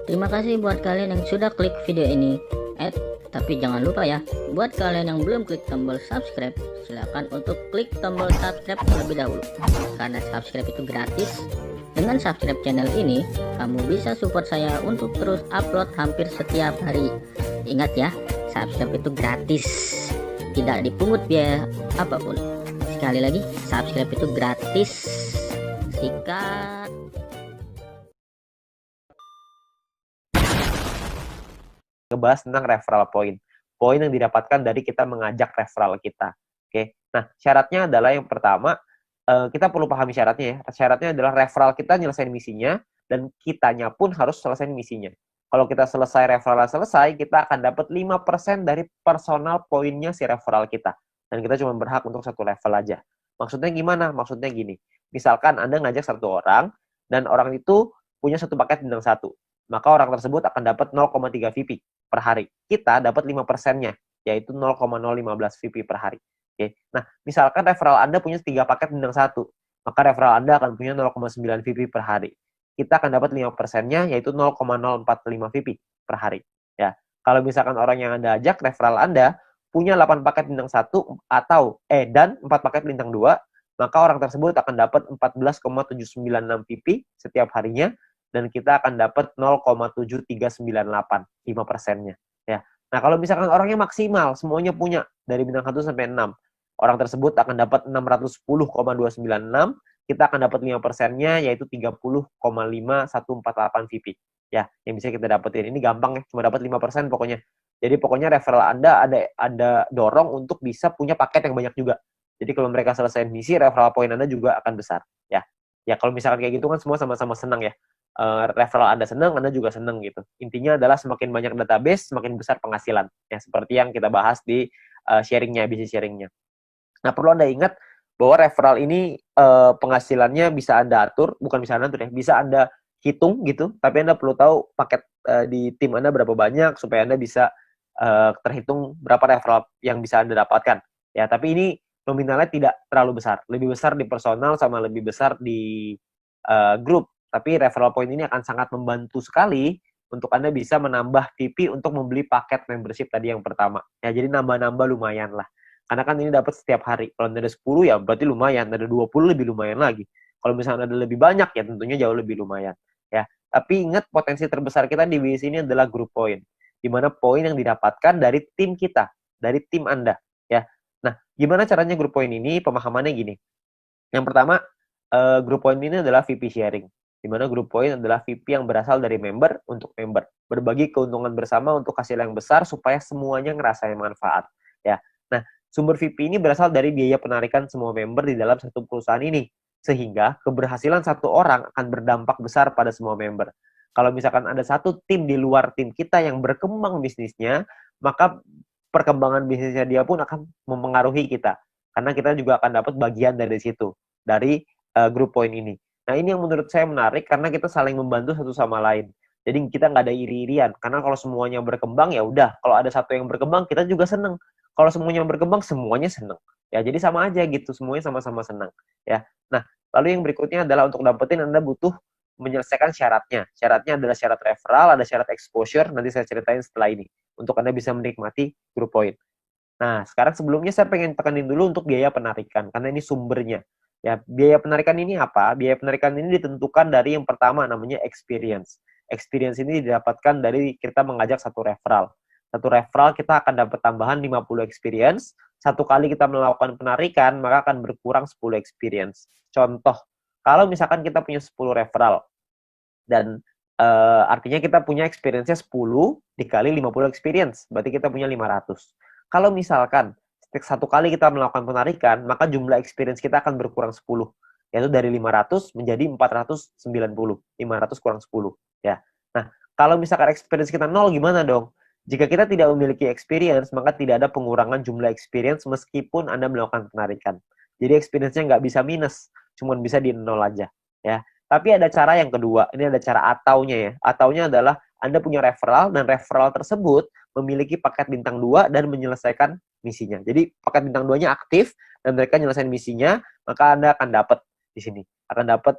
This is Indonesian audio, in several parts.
Terima kasih buat kalian yang sudah klik video ini. Tapi jangan lupa ya, buat kalian yang belum klik tombol subscribe, silakan untuk klik tombol subscribe terlebih dahulu. Karena subscribe itu gratis. Dengan subscribe channel ini, kamu bisa support saya untuk terus upload hampir setiap hari. Ingat ya, subscribe itu gratis, tidak dipungut biaya apapun. Sekali lagi, subscribe itu gratis. Sikat. Ngebahas tentang referral point. Poin yang didapatkan dari kita mengajak referral kita. Oke. Nah, syaratnya adalah yang pertama, kita perlu pahami syaratnya ya. Syaratnya adalah referral kita nyelesain misinya dan kitanya pun harus selesai misinya. Kalau kita selesai referral selesai, kita akan dapat 5% dari personal poinnya si referral kita. Dan kita cuma berhak untuk satu level aja. Maksudnya gimana? Maksudnya gini. Misalkan Anda ngajak satu orang dan orang itu punya satu paket bintang 1. Maka orang tersebut akan dapat 0,3 VP per hari. Kita dapat 5%-nya, yaitu 0,015 VP per hari. Oke. Nah, misalkan referral Anda punya 3 paket bintang 1, maka referral Anda akan punya 0,9 VP per hari. Kita akan dapat 5%-nya, yaitu 0,045 VP per hari. Ya. Kalau misalkan orang yang Anda ajak, referral Anda punya 8 paket bintang 1 dan 4 paket bintang 2, maka orang tersebut akan dapat 14,796 VP setiap harinya, dan kita akan dapat 0,7398, 5%-nya. Ya. Nah, kalau misalkan orangnya maksimal, semuanya punya, dari bintang 1 sampai 6, orang tersebut akan dapat 610,296, kita akan dapat 5%-nya, yaitu 30,5148 VP. Ya, yang bisa kita dapetin. Ini gampang ya, cuma dapat 5% pokoknya. Jadi pokoknya referral Anda ada dorong untuk bisa punya paket yang banyak juga. Jadi kalau mereka selesai misi, referral point Anda juga akan besar. Ya, ya kalau misalkan kayak gitu kan semua sama-sama senang ya. Referral Anda senang, Anda juga senang gitu. Intinya adalah semakin banyak database, semakin besar penghasilan. Ya, seperti yang kita bahas di sharingnya, bisnis sharingnya. Nah, perlu Anda ingat bahwa referral ini penghasilannya bisa Anda atur, bukan bisa Anda atur ya, bisa Anda hitung gitu, tapi Anda perlu tahu paket di tim Anda berapa banyak, supaya Anda bisa terhitung berapa referral yang bisa Anda dapatkan. Ya, tapi ini nominalnya tidak terlalu besar. Lebih besar di personal sama lebih besar di grup. Tapi referral point ini akan sangat membantu sekali untuk Anda bisa menambah VP untuk membeli paket membership tadi yang pertama. Ya, jadi nambah-nambah lumayan lah. Karena kan ini dapat setiap hari. Kalau ada 10 ya berarti lumayan. Ada 20 lebih lumayan lagi. Kalau misalnya ada lebih banyak ya tentunya jauh lebih lumayan. Ya, tapi ingat potensi terbesar kita di bisnis ini adalah group point. Di mana poin yang didapatkan dari tim kita, dari tim Anda. Ya. Nah, gimana caranya group point ini? Pemahamannya gini. Yang pertama, group point ini adalah VP sharing. Di mana group point adalah VP yang berasal dari member untuk member. Berbagi keuntungan bersama untuk hasil yang besar supaya semuanya ngerasain manfaat. Ya. Nah, sumber VP ini berasal dari biaya penarikan semua member di dalam satu perusahaan ini. Sehingga keberhasilan satu orang akan berdampak besar pada semua member. Kalau misalkan ada satu tim di luar tim kita yang berkembang bisnisnya, maka perkembangan bisnisnya dia pun akan mempengaruhi kita. Karena kita juga akan dapat bagian dari situ, dari group point ini. Nah, ini yang menurut saya menarik karena kita saling membantu satu sama lain. Jadi kita nggak ada iri-irian. Karena kalau semuanya berkembang ya udah. Kalau ada satu yang berkembang kita juga seneng. Kalau semuanya berkembang semuanya seneng. Ya, jadi sama aja gitu. Semuanya sama-sama senang. Ya. Nah, lalu yang berikutnya adalah untuk dapetin Anda butuh menyelesaikan syaratnya. Syaratnya adalah syarat referral, ada syarat exposure. Nanti saya ceritain setelah ini. Untuk Anda bisa menikmati group point. Nah, sekarang sebelumnya saya pengen tekanin dulu untuk biaya penarikan. Karena ini sumbernya. Ya, biaya penarikan ini apa? Biaya penarikan ini ditentukan dari yang pertama namanya experience. Experience ini didapatkan dari kita mengajak satu referral. Satu referral kita akan dapat tambahan 50 experience. Satu kali kita melakukan penarikan, maka akan berkurang 10 experience. Contoh, kalau misalkan kita punya 10 referral, dan artinya kita punya experience-nya 10 dikali 50 experience, berarti kita punya 500. Kalau misalkan satu kali kita melakukan penarikan, maka jumlah experience kita akan berkurang 10. Yaitu dari 500 menjadi 490. 500 kurang 10. Ya. Nah, kalau misalkan experience kita 0, gimana dong? Jika kita tidak memiliki experience, maka tidak ada pengurangan jumlah experience meskipun Anda melakukan penarikan. Jadi experience-nya nggak bisa minus, cuma bisa di 0 aja. Ya. Tapi ada cara yang kedua, ini ada cara ataunya ya. Ataunya adalah Anda punya referral, dan referral tersebut memiliki paket bintang 2 dan menyelesaikan misinya. Jadi paket bintang 2-nya aktif dan mereka nyelesain misinya, maka Anda akan dapat di sini. Akan dapat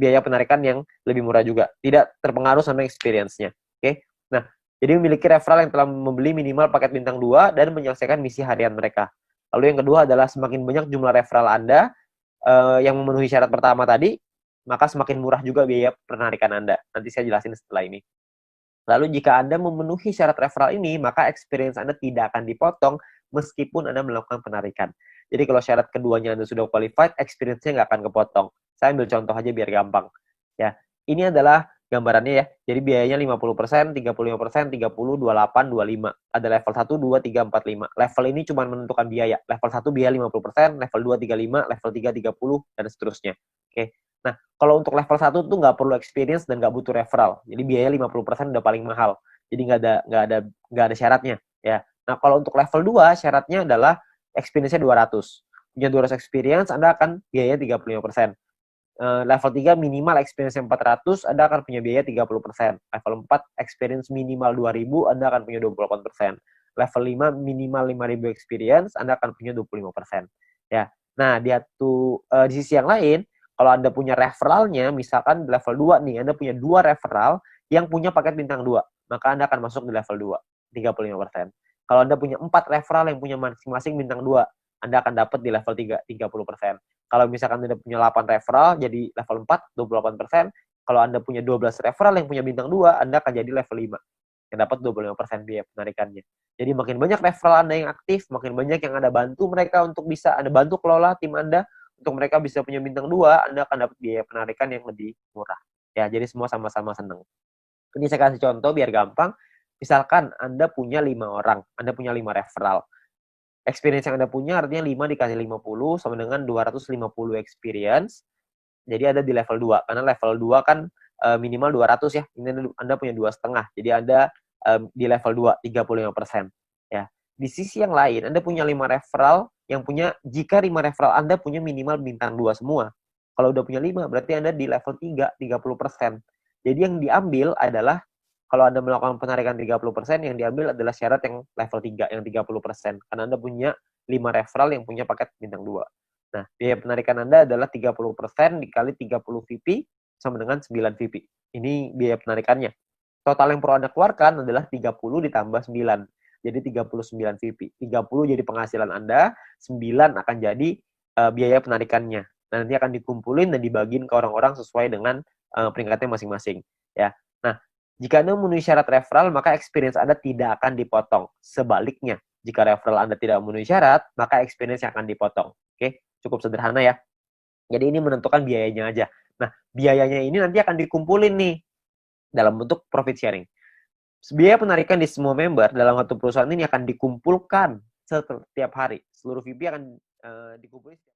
biaya penarikan yang lebih murah juga. Tidak terpengaruh sama experience-nya. Oke. Nah, jadi memiliki referral yang telah membeli minimal paket bintang 2 dan menyelesaikan misi harian mereka. Lalu yang kedua adalah semakin banyak jumlah referral Anda yang memenuhi syarat pertama tadi, maka semakin murah juga biaya penarikan Anda. Nanti saya jelasin setelah ini. Lalu jika Anda memenuhi syarat referral ini, maka experience Anda tidak akan dipotong meskipun Anda melakukan penarikan. Jadi kalau syarat keduanya Anda sudah qualified, experience-nya nggak akan kepotong. Saya ambil contoh aja biar gampang. Ya, ini adalah gambarannya ya. Jadi biayanya 50%, 35%, 30, 28, 25. Ada level 1, 2, 3, 4, 5. Level ini cuma menentukan biaya. Level 1 biaya 50%, level 2 35, level 3 30, dan seterusnya. Oke. Nah, kalau untuk level 1 tuh nggak perlu experience dan nggak butuh referral. Jadi biaya 50% udah paling mahal. Jadi nggak ada syaratnya. Ya. Nah, kalau untuk level 2 syaratnya adalah experience-nya 200. Punya 200 experience, Anda akan biaya 35%. Level 3 minimal experience 400, Anda akan punya biaya 30%. Level 4 experience minimal 2000, Anda akan punya 28%. Level 5 minimal 5000 experience, Anda akan punya 25%. Ya. Nah, di sisi yang lain, kalau Anda punya referralnya, misalkan level 2 nih, Anda punya 2 referral yang punya paket bintang 2, maka Anda akan masuk di level 2, 35%. Kalau Anda punya 4 referral yang punya masing-masing bintang 2, Anda akan dapat di level 3, 30%. Kalau misalkan Anda punya 8 referral, jadi level 4, 28%. Kalau Anda punya 12 referral yang punya bintang 2, Anda akan jadi level 5, yang dapat 25% biaya penarikannya. Jadi makin banyak referral Anda yang aktif, makin banyak yang Anda bantu mereka untuk bisa Anda bantu kelola tim Anda, untuk mereka bisa punya bintang 2, Anda akan dapat biaya penarikan yang lebih murah. Ya, jadi semua sama-sama senang. Ini saya kasih contoh biar gampang. Misalkan Anda punya 5 orang, Anda punya 5 referral. Experience yang Anda punya artinya 5 dikasih 50 sama dengan 250 experience. Jadi ada di level 2. Karena level 2 kan minimal 200 ya. Ini Anda punya 2,5. Jadi Anda di level 2, 35%. Ya. Di sisi yang lain, Anda punya 5 referral yang punya, jika 5 referral Anda punya minimal bintang 2 semua. Kalau udah punya 5, berarti Anda di level 3, 30%. Jadi yang diambil adalah, kalau Anda melakukan penarikan 30%, yang diambil adalah syarat yang level 3, yang 30%. Karena Anda punya 5 referral yang punya paket bintang 2. Nah, biaya penarikan Anda adalah 30% dikali 30 VP sama dengan 9 VP. Ini biaya penarikannya. Total yang perlu Anda keluarkan adalah 30 ditambah 9. Jadi 39 VP. 30 jadi penghasilan Anda, 9 akan jadi biaya penarikannya. Nah, nanti akan dikumpulin dan dibagiin ke orang-orang sesuai dengan peringkatnya masing-masing. Ya. Nah, jika Anda memenuhi syarat referral, maka experience Anda tidak akan dipotong. Sebaliknya, jika referral Anda tidak memenuhi syarat, maka experience yang akan dipotong. Oke, cukup sederhana ya. Jadi ini menentukan biayanya aja. Nah, biayanya ini nanti akan dikumpulin nih dalam bentuk profit sharing. Biaya penarikan di semua member dalam satu perusahaan ini akan dikumpulkan setiap hari. Seluruh VP akan dikumpulin.